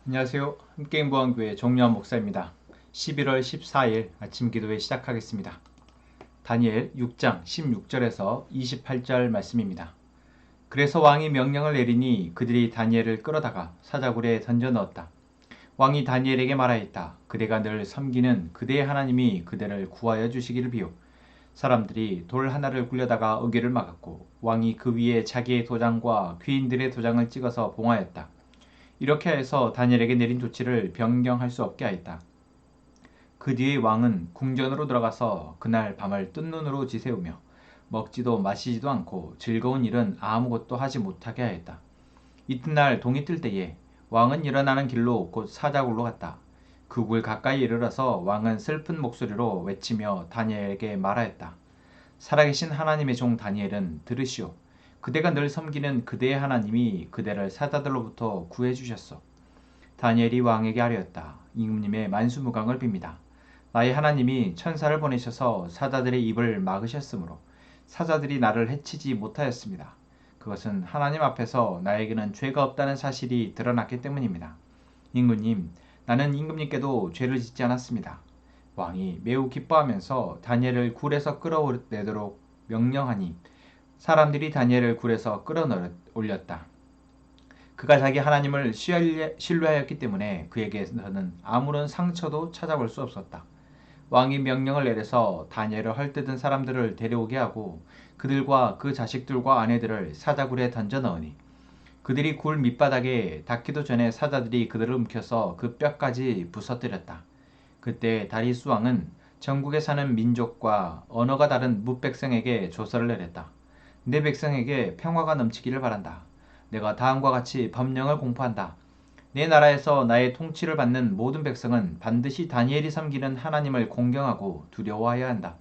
안녕하세요. 함께인보안교회 정유한 목사입니다. 11월 14일 아침 기도회 시작하겠습니다. 다니엘 6장 16절에서 28절 말씀입니다. 그래서 왕이 명령을 내리니 그들이 다니엘을 끌어다가 사자굴에 던져 넣었다. 왕이 다니엘에게 말하였다. 그대가 늘 섬기는 그대의 하나님이 그대를 구하여 주시기를 비요. 사람들이 돌 하나를 굴려다가 어귀를 막았고 왕이 그 위에 자기의 도장과 귀인들의 도장을 찍어서 봉하였다. 이렇게 해서 다니엘에게 내린 조치를 변경할 수 없게 하였다. 그 뒤에 왕은 궁전으로 들어가서 그날 밤을 뜬 눈으로 지새우며 먹지도 마시지도 않고 즐거운 일은 아무것도 하지 못하게 하였다. 이튿날 동이 뜰 때에 왕은 일어나는 길로 곧 사자굴로 갔다. 그 굴 가까이 이르러서 왕은 슬픈 목소리로 외치며 다니엘에게 말하였다. 살아계신 하나님의 종 다니엘은 들으시오. 그대가 늘 섬기는 그대의 하나님이 그대를 사자들로부터 구해주셨소. 다니엘이 왕에게 아뢰었다. 임금님의 만수무강을 빕니다. 나의 하나님이 천사를 보내셔서 사자들의 입을 막으셨으므로 사자들이 나를 해치지 못하였습니다. 그것은 하나님 앞에서 나에게는 죄가 없다는 사실이 드러났기 때문입니다. 임금님, 나는 임금님께도 죄를 짓지 않았습니다. 왕이 매우 기뻐하면서 다니엘을 굴에서 끌어내도록 명령하니 사람들이 다니엘을 굴에서 끌어올렸다. 그가 자기 하나님을 신뢰하였기 때문에 그에게서는 아무런 상처도 찾아볼 수 없었다. 왕이 명령을 내려서 다니엘을 헐뜯은 사람들을 데려오게 하고 그들과 그 자식들과 아내들을 사자굴에 던져 넣으니 그들이 굴 밑바닥에 닿기도 전에 사자들이 그들을 움켜서 그 뼈까지 부서뜨렸다. 그때 다리우스 왕은 전국에 사는 민족과 언어가 다른 뭇백성에게 조서를 내렸다. 내 백성에게 평화가 넘치기를 바란다. 내가 다음과 같이 법령을 공포한다. 내 나라에서 나의 통치를 받는 모든 백성은 반드시 다니엘이 섬기는 하나님을 공경하고 두려워해야 한다.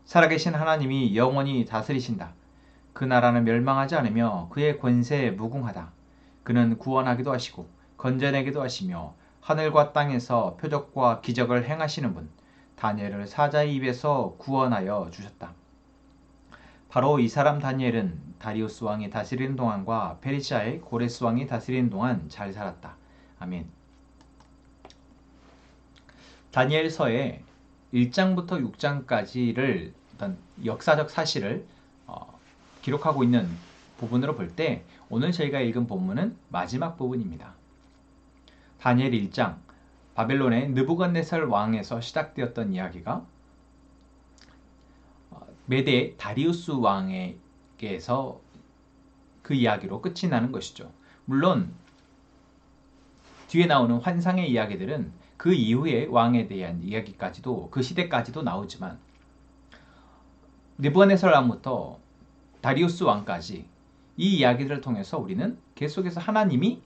살아계신 하나님이 영원히 다스리신다. 그 나라는 멸망하지 않으며 그의 권세에 무궁하다. 그는 구원하기도 하시고 건져내기도 하시며 하늘과 땅에서 표적과 기적을 행하시는 분, 다니엘을 사자의 입에서 구원하여 주셨다. 바로 이 사람 다니엘은 다리우스 왕이 다스리는 동안과 페르시아의 고레스 왕이 다스리는 동안 잘 살았다. 아멘. 다니엘서의 1장부터 6장까지를 어떤 역사적 사실을 기록하고 있는 부분으로 볼 때 오늘 저희가 읽은 본문은 마지막 부분입니다. 다니엘 1장, 바벨론의 느부갓네살 왕에서 시작되었던 이야기가 메대 다리우스 왕에게서 그 이야기로 끝이 나는 것이죠. 물론 뒤에 나오는 환상의 이야기들은 그 이후의 왕에 대한 이야기까지도 그 시대까지도 나오지만 느부갓네살 왕부터 다리우스 왕까지 이 이야기들을 통해서 우리는 계속해서 하나님이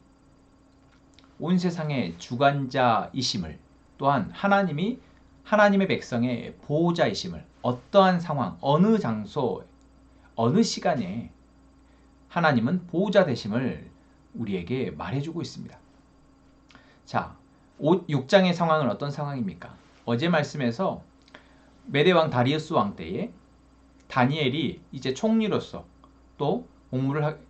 온 세상의 주관자이심을 또한 하나님이 하나님의 백성의 보호자이심을 어떠한 상황, 어느 장소, 어느 시간에 하나님은 보호자 되심을 우리에게 말해주고 있습니다. 자, 6장의 상황은 어떤 상황입니까? 어제 말씀에서 메대왕 다리우스 왕 때에 다니엘이 이제 총리로서 또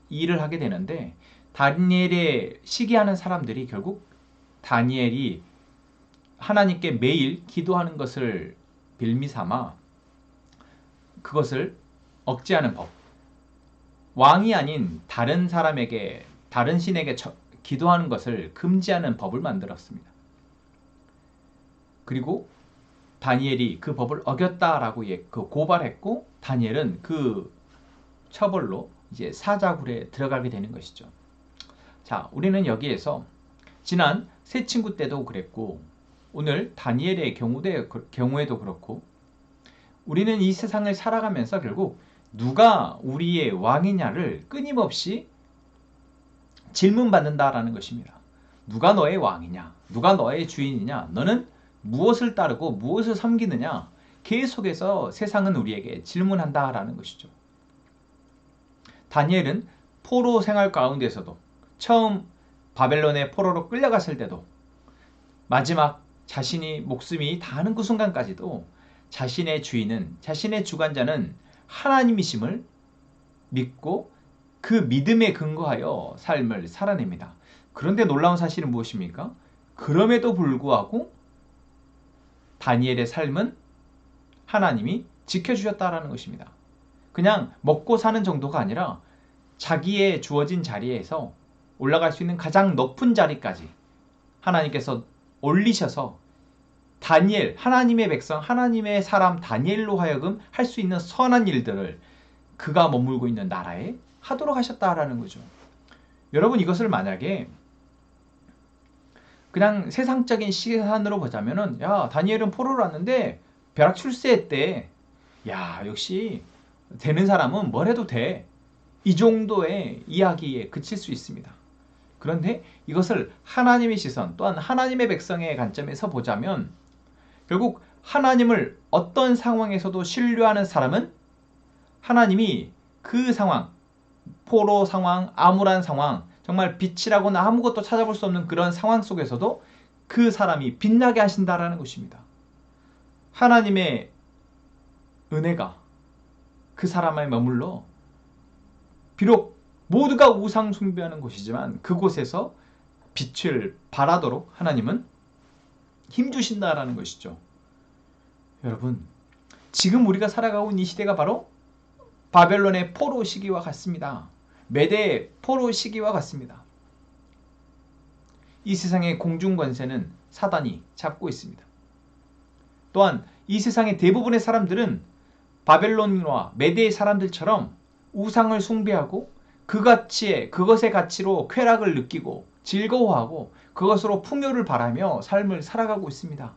일을 하게 되는데 다니엘의 시기하는 사람들이 결국 다니엘이 하나님께 매일 기도하는 것을 빌미삼아 그것을 억제하는 법, 왕이 아닌 다른 사람에게 다른 신에게 기도하는 것을 금지하는 법을 만들었습니다. 그리고 다니엘이 그 법을 어겼다라고 고발했고 다니엘은 그 처벌로 이제 사자굴에 들어가게 되는 것이죠. 자, 우리는 여기에서 지난 새 친구 때도 그랬고 오늘 다니엘의 경우에도 그렇고 우리는 이 세상을 살아가면서 결국 누가 우리의 왕이냐를 끊임없이 질문받는다라는 것입니다. 누가 너의 왕이냐? 누가 너의 주인이냐? 너는 무엇을 따르고 무엇을 섬기느냐? 계속해서 세상은 우리에게 질문한다라는 것이죠. 다니엘은 포로 생활 가운데서도 처음 바벨론의 포로로 끌려갔을 때도 마지막 자신이 목숨이 다하는 그 순간까지도 자신의 주인은 자신의 주관자는 하나님이심을 믿고 그 믿음에 근거하여 삶을 살아냅니다. 그런데 놀라운 사실은 무엇입니까? 그럼에도 불구하고 다니엘의 삶은 하나님이 지켜주셨다라는 것입니다. 그냥 먹고 사는 정도가 아니라 자기의 주어진 자리에서 올라갈 수 있는 가장 높은 자리까지 하나님께서 올리셔서 다니엘, 하나님의 백성, 하나님의 사람 다니엘로 하여금 할 수 있는 선한 일들을 그가 머물고 있는 나라에 하도록 하셨다라는 거죠. 여러분, 이것을 만약에 그냥 세상적인 시선으로 보자면은, 야, 다니엘은 포로를 왔는데 벼락 출세했대. 야, 역시 되는 사람은 뭘 해도 돼. 이 정도의 이야기에 그칠 수 있습니다. 그런데 이것을 하나님의 시선, 또한 하나님의 백성의 관점에서 보자면 결국 하나님을 어떤 상황에서도 신뢰하는 사람은 하나님이 그 상황, 포로 상황, 암울한 상황, 정말 빛이라고는 아무것도 찾아볼 수 없는 그런 상황 속에서도 그 사람이 빛나게 하신다라는 것입니다. 하나님의 은혜가 그 사람에 머물러 비록 모두가 우상 숭배하는 곳이지만 그곳에서 빛을 발하도록 하나님은 힘주신다라는 것이죠. 여러분, 지금 우리가 살아가고 있는 이 시대가 바로 바벨론의 포로 시기와 같습니다. 메대의 포로 시기와 같습니다. 이 세상의 공중 권세는 사단이 잡고 있습니다. 또한 이 세상의 대부분의 사람들은 바벨론과 메대의 사람들처럼 우상을 숭배하고 그것의 가치로 쾌락을 느끼고 즐거워하고 그것으로 풍요를 바라며 삶을 살아가고 있습니다.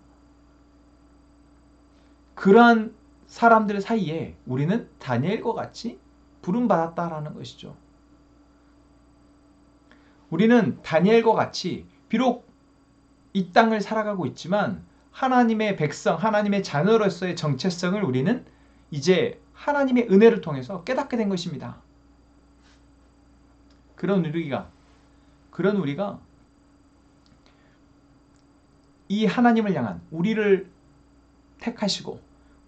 그러한 사람들 사이에 우리는 다니엘과 같이 부름받았다라는 것이죠. 우리는 다니엘과 같이 비록 이 땅을 살아가고 있지만 하나님의 백성, 하나님의 자녀로서의 정체성을 우리는 이제 하나님의 은혜를 통해서 깨닫게 된 것입니다. 그런 우리가 이 하나님을 향한 우리를 택하시고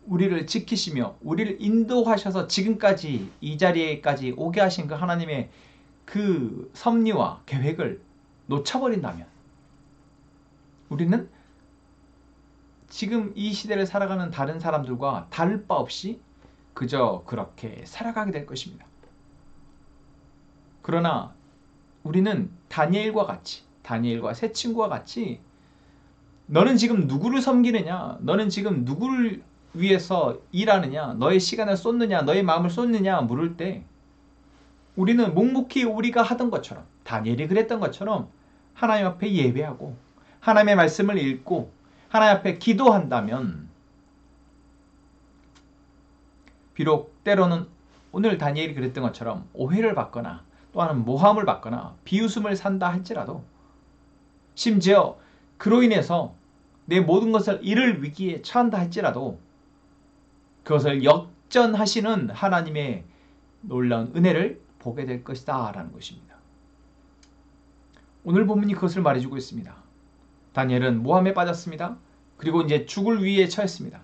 우리를 지키시며 우리를 인도하셔서 지금까지 이 자리에까지 오게 하신 그 하나님의 그 섭리와 계획을 놓쳐버린다면 우리는 지금 이 시대를 살아가는 다른 사람들과 다를 바 없이 그저 그렇게 살아가게 될 것입니다. 그러나 우리는 다니엘과 세 친구와 같이 너는 지금 누구를 섬기느냐? 너는 지금 누구를 위해서 일하느냐? 너의 시간을 쏟느냐? 너의 마음을 쏟느냐? 물을 때 우리는 묵묵히 우리가 하던 것처럼 다니엘이 그랬던 것처럼 하나님 앞에 예배하고 하나님의 말씀을 읽고 하나님 앞에 기도한다면 비록 때로는 오늘 다니엘이 그랬던 것처럼 오해를 받거나 또한 모함을 받거나 비웃음을 산다 할지라도 심지어 그로 인해서 내 모든 것을 잃을 위기에 처한다 할지라도 그것을 역전하시는 하나님의 놀라운 은혜를 보게 될 것이다 라는 것입니다. 오늘 본문이 그것을 말해주고 있습니다. 다니엘은 모함에 빠졌습니다. 그리고 이제 죽을 위기에 처했습니다.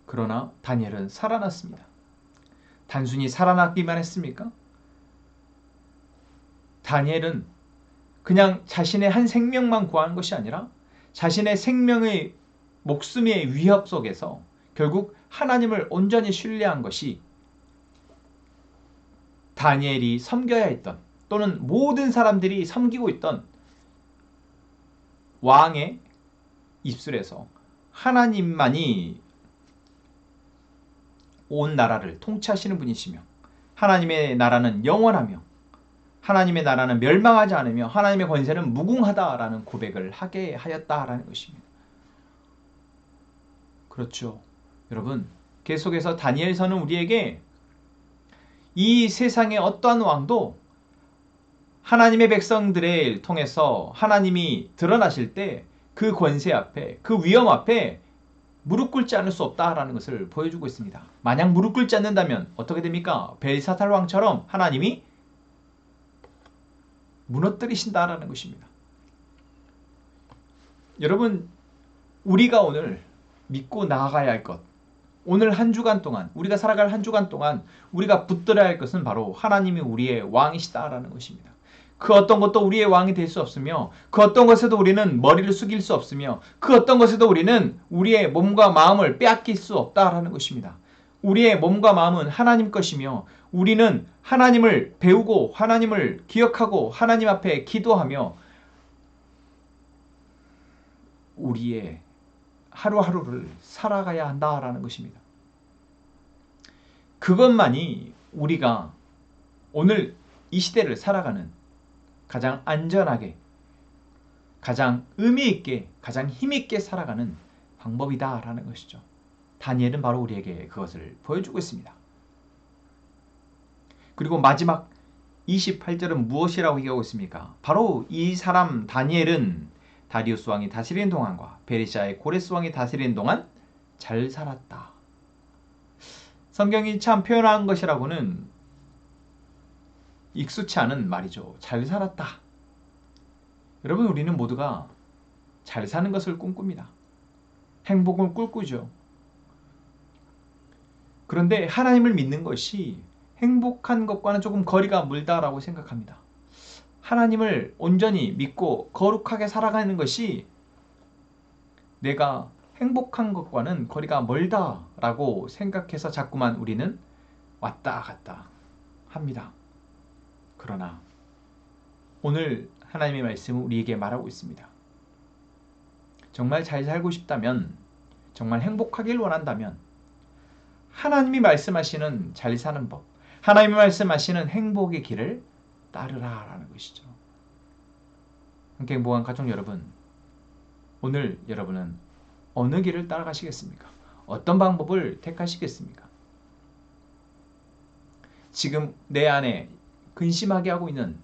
그러나 다니엘은 살아났습니다. 단순히 살아났기만 했습니까? 다니엘은 그냥 자신의 한 생명만 구한 것이 아니라 자신의 생명의 목숨의 위협 속에서 결국 하나님을 온전히 신뢰한 것이 다니엘이 섬겨야 했던 또는 모든 사람들이 섬기고 있던 왕의 입술에서 하나님만이 온 나라를 통치하시는 분이시며 하나님의 나라는 영원하며 하나님의 나라는 멸망하지 않으며 하나님의 권세는 무궁하다라는 고백을 하게 하였다라는 것입니다. 그렇죠. 여러분, 계속해서 다니엘서는 우리에게 이 세상의 어떠한 왕도 하나님의 백성들을 통해서 하나님이 드러나실 때 그 권세 앞에, 그 위험 앞에 무릎 꿇지 않을 수 없다라는 것을 보여주고 있습니다. 만약 무릎 꿇지 않는다면 어떻게 됩니까? 벨사살 왕처럼 하나님이 무너뜨리신다라는 것입니다. 여러분, 우리가 오늘 믿고 나아가야 할 것, 오늘 한 주간 동안, 우리가 살아갈 한 주간 동안 우리가 붙들어야 할 것은 바로 하나님이 우리의 왕이시다라는 것입니다. 그 어떤 것도 우리의 왕이 될 수 없으며, 그 어떤 것에도 우리는 머리를 숙일 수 없으며, 그 어떤 것에도 우리는 우리의 몸과 마음을 빼앗길 수 없다라는 것입니다. 우리의 몸과 마음은 하나님 것이며, 우리는 하나님을 배우고 하나님을 기억하고 하나님 앞에 기도하며 우리의 하루하루를 살아가야 한다라는 것입니다. 그것만이 우리가 오늘 이 시대를 살아가는 가장 안전하게, 가장 의미 있게, 가장 힘 있게 살아가는 방법이다라는 것이죠. 다니엘은 바로 우리에게 그것을 보여주고 있습니다. 그리고 마지막 28절은 무엇이라고 얘기하고 있습니까? 바로 이 사람 다니엘은 다리우스 왕이 다스리는 동안과 베르시아의 고레스 왕이 다스리는 동안 잘 살았다. 성경이 참 표현한 것이라고는 익숙치 않은 말이죠. 잘 살았다. 여러분, 우리는 모두가 잘 사는 것을 꿈꿉니다. 행복을 꿈꾸죠. 그런데 하나님을 믿는 것이 행복한 것과는 조금 거리가 멀다라고 생각합니다. 하나님을 온전히 믿고 거룩하게 살아가는 것이 내가 행복한 것과는 거리가 멀다라고 생각해서 자꾸만 우리는 왔다 갔다 합니다. 그러나 오늘 하나님의 말씀은 우리에게 말하고 있습니다. 정말 잘 살고 싶다면, 정말 행복하길 원한다면 하나님이 말씀하시는 잘 사는 법, 하나님이 말씀하시는 행복의 길을 따르라 라는 것이죠. 함께 행복한 가족 여러분, 오늘 여러분은 어느 길을 따라가시겠습니까? 어떤 방법을 택하시겠습니까? 지금 내 안에 근심하게 하고 있는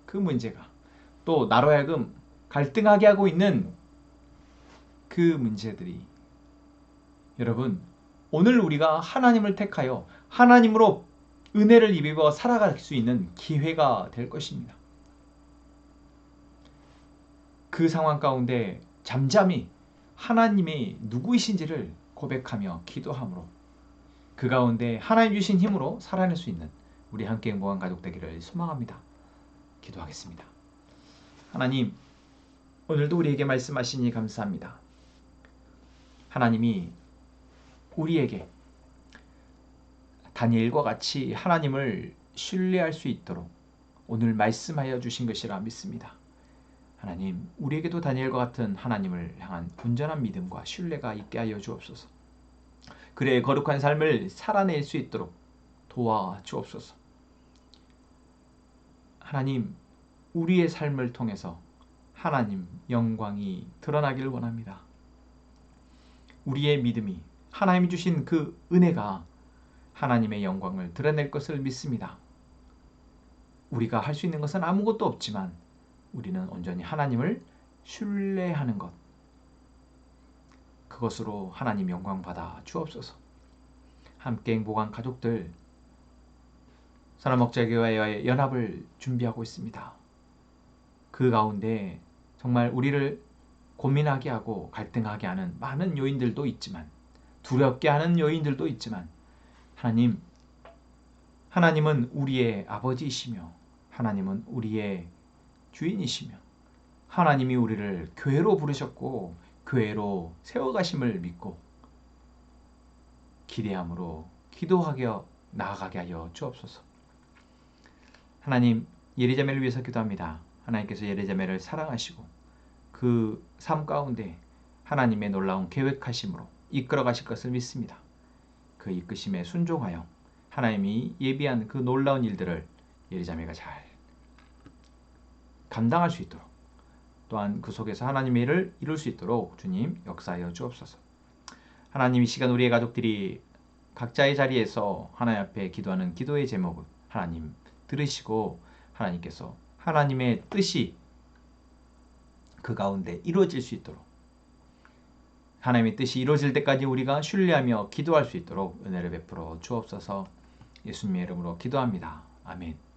그 문제가, 또 나로 하여금 갈등하게 하고 있는 그 문제들이, 여러분, 오늘 우리가 하나님을 택하여 하나님으로 은혜를 입어 살아갈 수 있는 기회가 될 것입니다. 그 상황 가운데 잠잠히 하나님이 누구이신지를 고백하며 기도함으로 그 가운데 하나님 주신 힘으로 살아낼 수 있는 우리 함께 행복한 가족 되기를 소망합니다. 기도하겠습니다. 하나님, 오늘도 우리에게 말씀하시니 감사합니다. 하나님이 우리에게 다니엘과 같이 하나님을 신뢰할 수 있도록 오늘 말씀하여 주신 것이라 믿습니다. 하나님, 우리에게도 다니엘과 같은 하나님을 향한 온전한 믿음과 신뢰가 있게 하여 주옵소서. 그의 거룩한 삶을 살아낼 수 있도록 도와 주옵소서. 하나님, 우리의 삶을 통해서 하나님 영광이 드러나길 원합니다. 우리의 믿음이, 하나님이 주신 그 은혜가 하나님의 영광을 드러낼 것을 믿습니다. 우리가 할 수 있는 것은 아무것도 없지만 우리는 온전히 하나님을 신뢰하는 것, 그것으로 하나님 영광 받아 주옵소서. 함께 행복한 가족들, 사랑목자교회와의 연합을 준비하고 있습니다. 그 가운데 정말 우리를 고민하게 하고 갈등하게 하는 많은 요인들도 있지만, 두렵게 하는 요인들도 있지만, 하나님은 우리의 아버지이시며 하나님은 우리의 주인이시며 하나님이 우리를 교회로 부르셨고 교회로 세워가심을 믿고 기대함으로 기도하게 나아가게 하여 주옵소서. 하나님, 예리자매를 위해서 기도합니다. 하나님께서 예리자매를 사랑하시고 그 삶 가운데 하나님의 놀라운 계획하심으로 이끌어 가실 것을 믿습니다. 그 이끄심에 순종하여 하나님이 예비한 그 놀라운 일들을 예리자매가 잘 감당할 수 있도록, 또한 그 속에서 하나님의 일을 이룰 수 있도록 주님 역사하여 주옵소서. 하나님, 이 시간 우리의 가족들이 각자의 자리에서 하나님 앞에 기도하는 기도의 제목을 하나님 들으시고 하나님께서 하나님의 뜻이 그 가운데 이루어질 수 있도록, 하나님의 뜻이 이루어질 때까지 우리가 신뢰하며 기도할 수 있도록 은혜를 베풀어 주옵소서. 예수님의 이름으로 기도합니다. 아멘.